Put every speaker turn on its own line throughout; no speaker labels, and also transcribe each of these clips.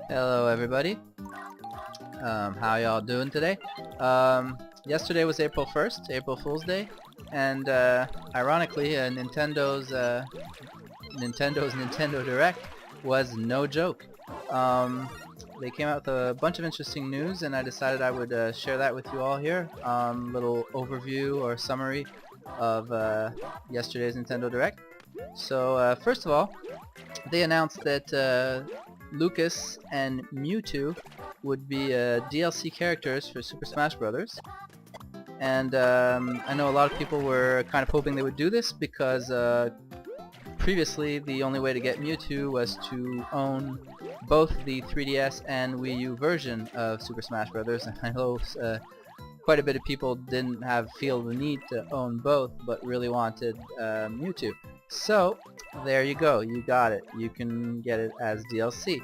Hello everybody. How y'all doing today? Yesterday was April 1st, April Fool's Day, and ironically, Nintendo's Nintendo Direct was no joke. They came out with a bunch of interesting news, and I decided I would share that with you all here. Little overview or summary of yesterday's Nintendo Direct. So first of all, they announced that Lucas and Mewtwo would be DLC characters for Super Smash Bros. And I know a lot of people were kind of hoping they would do this because previously the only way to get Mewtwo was to own both the 3DS and Wii U version of Super Smash Bros. And I know quite a bit of people didn't feel the need to own both, but really wanted Mewtwo. So there you go, you got it. You can get it as DLC.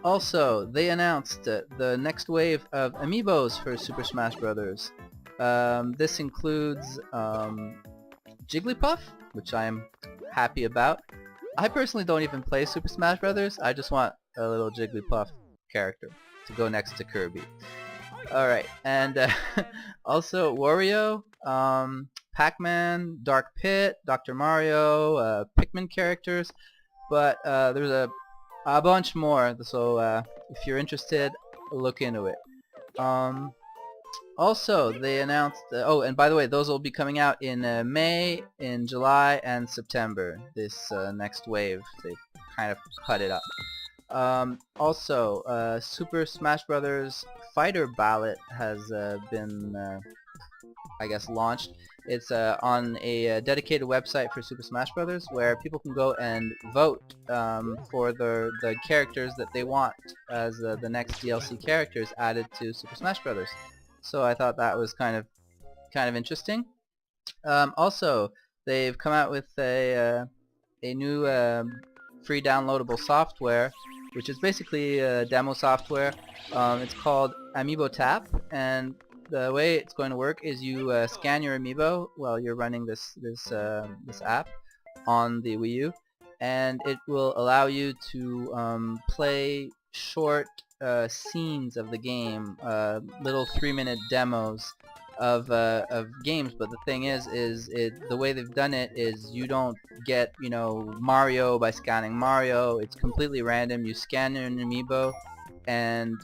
Also, they announced the next wave of amiibos for Super Smash Bros. This includes Jigglypuff, which I am happy about. I personally don't even play Super Smash Bros. I just want a little Jigglypuff character to go next to Kirby. Alright, and also Wario, Pac-Man, Dark Pit, Dr. Mario, Pikmin characters, but there's a bunch more, so if you're interested, look into it. Also, they announced, oh, and by the way, those will be coming out in May, in July, and September, this next wave. They kind of cut it up. Also, Super Smash Bros. Fighter Ballot has been, I guess, launched. It's on a dedicated website for Super Smash Bros. Where people can go and vote for the characters that they want as the next DLC characters added to Super Smash Bros. So I thought that was kind of interesting. Also, they've come out with a new free downloadable software, which is basically demo software. It's called Amiibo Tap, and the way it's going to work is you scan your amiibo while you're running this app on the Wii U, and it will allow you to play short scenes of the game, little 3-minute demos of games. But the thing is the way they've done it is you don't get, Mario by scanning Mario. It's completely random. You scan an amiibo, and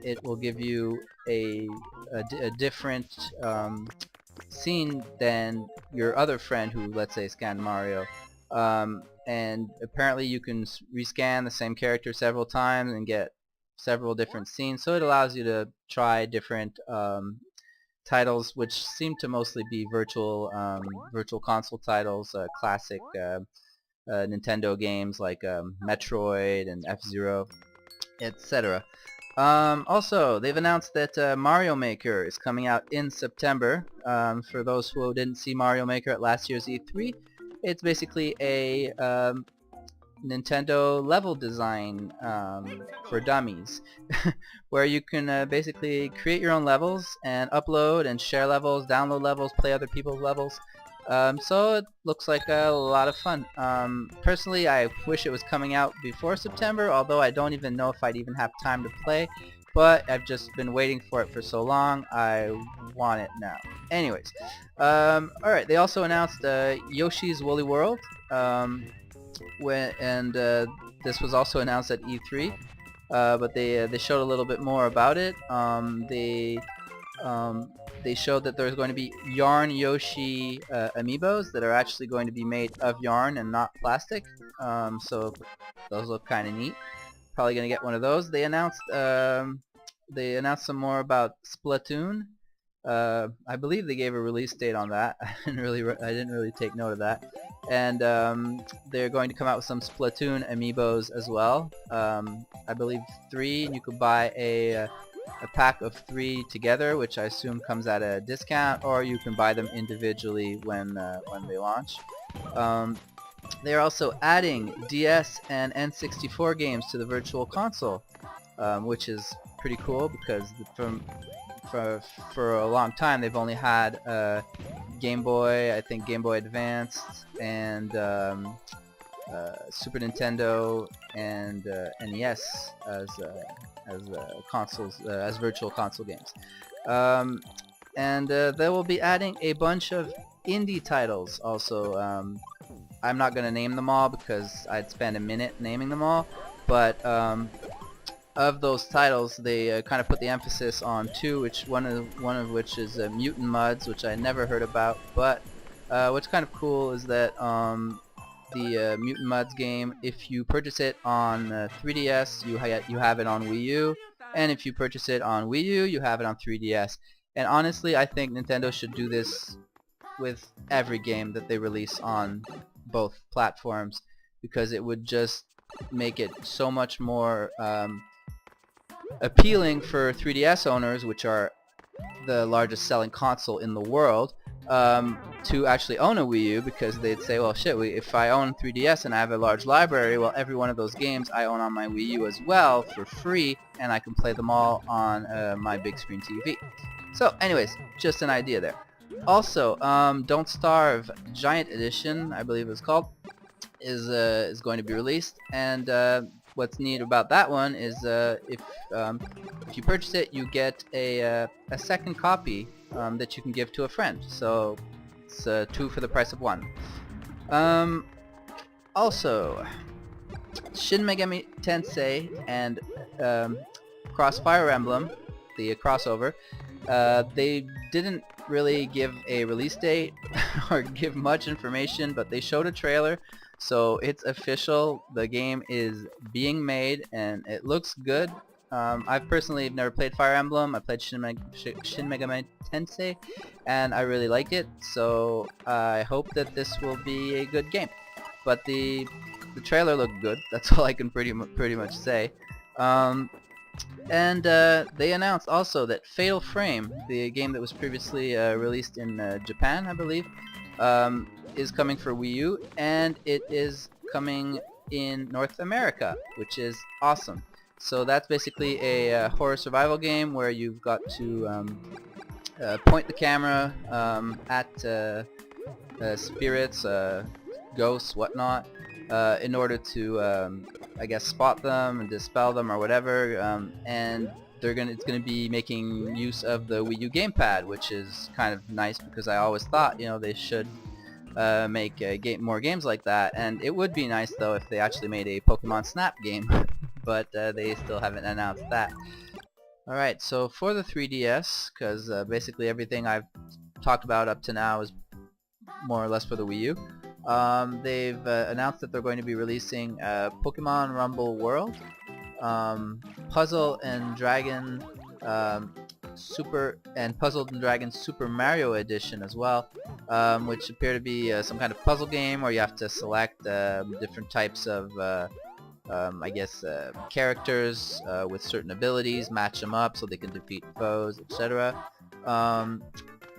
it will give you a different scene than your other friend who, let's say, scanned Mario. And apparently you can rescan the same character several times and get several different scenes, so it allows you to try different titles, which seem to mostly be virtual console titles, classic Nintendo games like Metroid and F-Zero, etc. Also, they've announced that Mario Maker is coming out in September. For those who didn't see Mario Maker at last year's E3, it's basically a Nintendo level design for dummies, where you can basically create your own levels and upload and share levels, download levels, play other people's levels. So it looks like a lot of fun. Personally, I wish it was coming out before September, although I don't even know if I'd even have time to play. But I've just been waiting for it for so long, I want it now. Anyways, alright, they also announced Yoshi's Woolly World, this was also announced at E3, but they showed a little bit more about it. They showed that there's going to be Yarn Yoshi amiibos that are actually going to be made of yarn and not plastic. So those look kind of neat. Probably gonna get one of those. They announced some more about Splatoon. I believe they gave a release date on that. I didn't really take note of that. And they're going to come out with some Splatoon amiibos as well. I believe 3, and you could buy a pack of 3 together, which I assume comes at a discount, or you can buy them individually when they launch. They're also adding DS and N64 games to the Virtual Console, which is pretty cool because for a long time they've only had Game Boy, I think Game Boy Advanced, and Super Nintendo and NES as consoles, as virtual console games. And they will be adding a bunch of indie titles also. I'm not going to name them all because I'd spend a minute naming them all, but of those titles, they kind of put the emphasis on two, which one of which is Mutant Muds, which I never heard about. But what's kind of cool is that the Mutant Muds game, if you purchase it on 3DS, you have it on Wii U, and if you purchase it on Wii U, you have it on 3DS. And honestly, I think Nintendo should do this with every game that they release on both platforms, because it would just make it so much more appealing for 3DS owners, which are the largest selling console in the world, to actually own a Wii U, because they'd say, well shit, if I own 3DS and I have a large library, well every one of those games I own on my Wii U as well for free, and I can play them all on my big screen TV. So anyways, just an idea there. Also, Don't Starve Giant Edition, I believe it's called, is going to be released, and what's neat about that one is if you purchase it, you get a second copy that you can give to a friend. So it's 2 for the price of 1. Also, Shin Megami Tensei and Fire Emblem, the crossover, they didn't really give a release date or give much information, but they showed a trailer. So it's official, the game is being made and it looks good. I've personally never played Fire Emblem. I played Shin Megami Tensei and I really liked it, so I hope that this will be a good game. But the trailer looked good, that's all I can pretty much say. And they announced also that Fatal Frame, the game that was previously released in Japan, I believe, is coming for Wii U, and it is coming in North America, which is awesome. So that's basically a horror survival game where you've got to point the camera at spirits, ghosts, whatnot, in order to, I guess, spot them and dispel them or whatever, and it's gonna be making use of the Wii U gamepad, which is kind of nice, because I always thought, they should make more games like that. And it would be nice though if they actually made a Pokemon Snap game, but they still haven't announced that. Alright, so for the 3DS, because basically everything I've talked about up to now is more or less for the Wii U, they've announced that they're going to be releasing Pokemon Rumble World, Puzzle and Dragon Puzzle and Dragon Super Mario Edition as well, which appear to be some kind of puzzle game where you have to select different types of I guess characters with certain abilities, match them up so they can defeat foes, etc.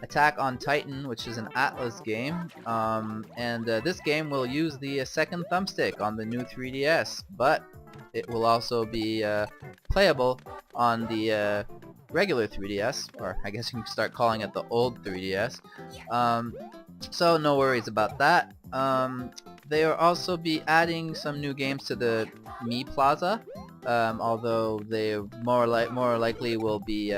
Attack on Titan, which is an Atlas game, and this game will use the second thumbstick on the new 3DS, but it will also be playable on the regular 3DS, or I guess you can start calling it the old 3DS. So no worries about that. They will also be adding some new games to the Mi Plaza, although they more likely will be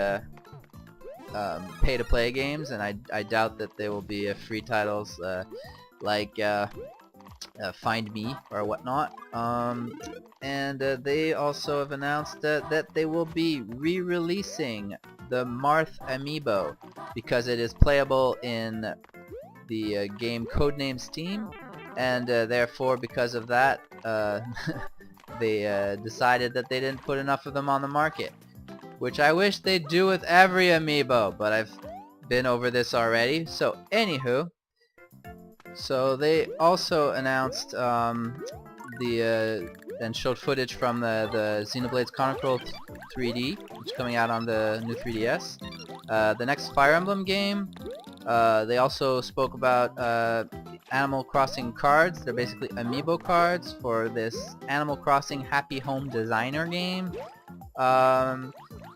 pay-to-play games, and I doubt that they will be free titles like Find Me or whatnot. And they also have announced that they will be re-releasing the Marth amiibo, because it is playable in the game Codename Steam, and therefore because of that they decided that they didn't put enough of them on the market, which I wish they'd do with every amiibo, but I've been over this already. So anywho, so they also announced and showed footage from the Xenoblade Chronicle 3D, which is coming out on the new 3DS. The next Fire Emblem game. They also spoke about Animal Crossing cards. They're basically amiibo cards for this Animal Crossing Happy Home Designer game.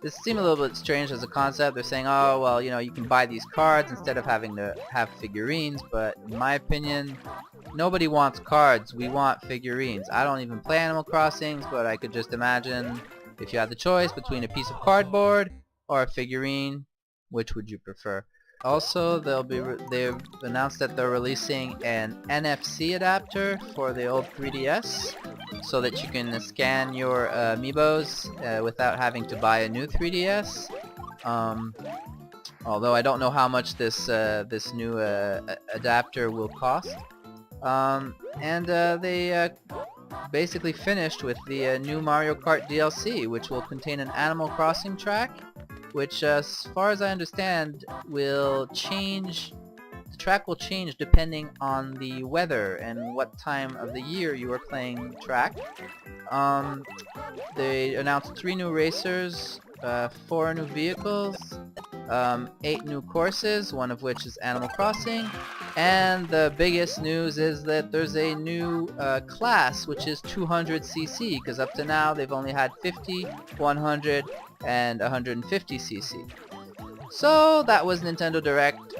This seemed a little bit strange as a concept. They're saying, oh, well, you can buy these cards instead of having to have figurines, but in my opinion, nobody wants cards, we want figurines. I don't even play Animal Crossings, but I could just imagine if you had the choice between a piece of cardboard or a figurine, which would you prefer? Also, they've announced that they're releasing an NFC adapter for the old 3DS, so that you can scan your amiibos without having to buy a new 3DS. Although I don't know how much this new adapter will cost. They basically finished with the new Mario Kart DLC, which will contain an Animal Crossing track, which as far as I understand will change. The track will change depending on the weather and what time of the year you are playing the track. They announced 3 new racers, 4 new vehicles, 8 new courses, one of which is Animal Crossing, and the biggest news is that there's a new class, which is 200cc, because up to now they've only had 50, 100, and 150cc. So that was Nintendo Direct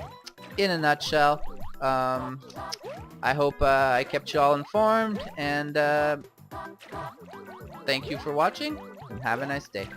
in a nutshell. I hope I kept you all informed, and thank you for watching, and have a nice day.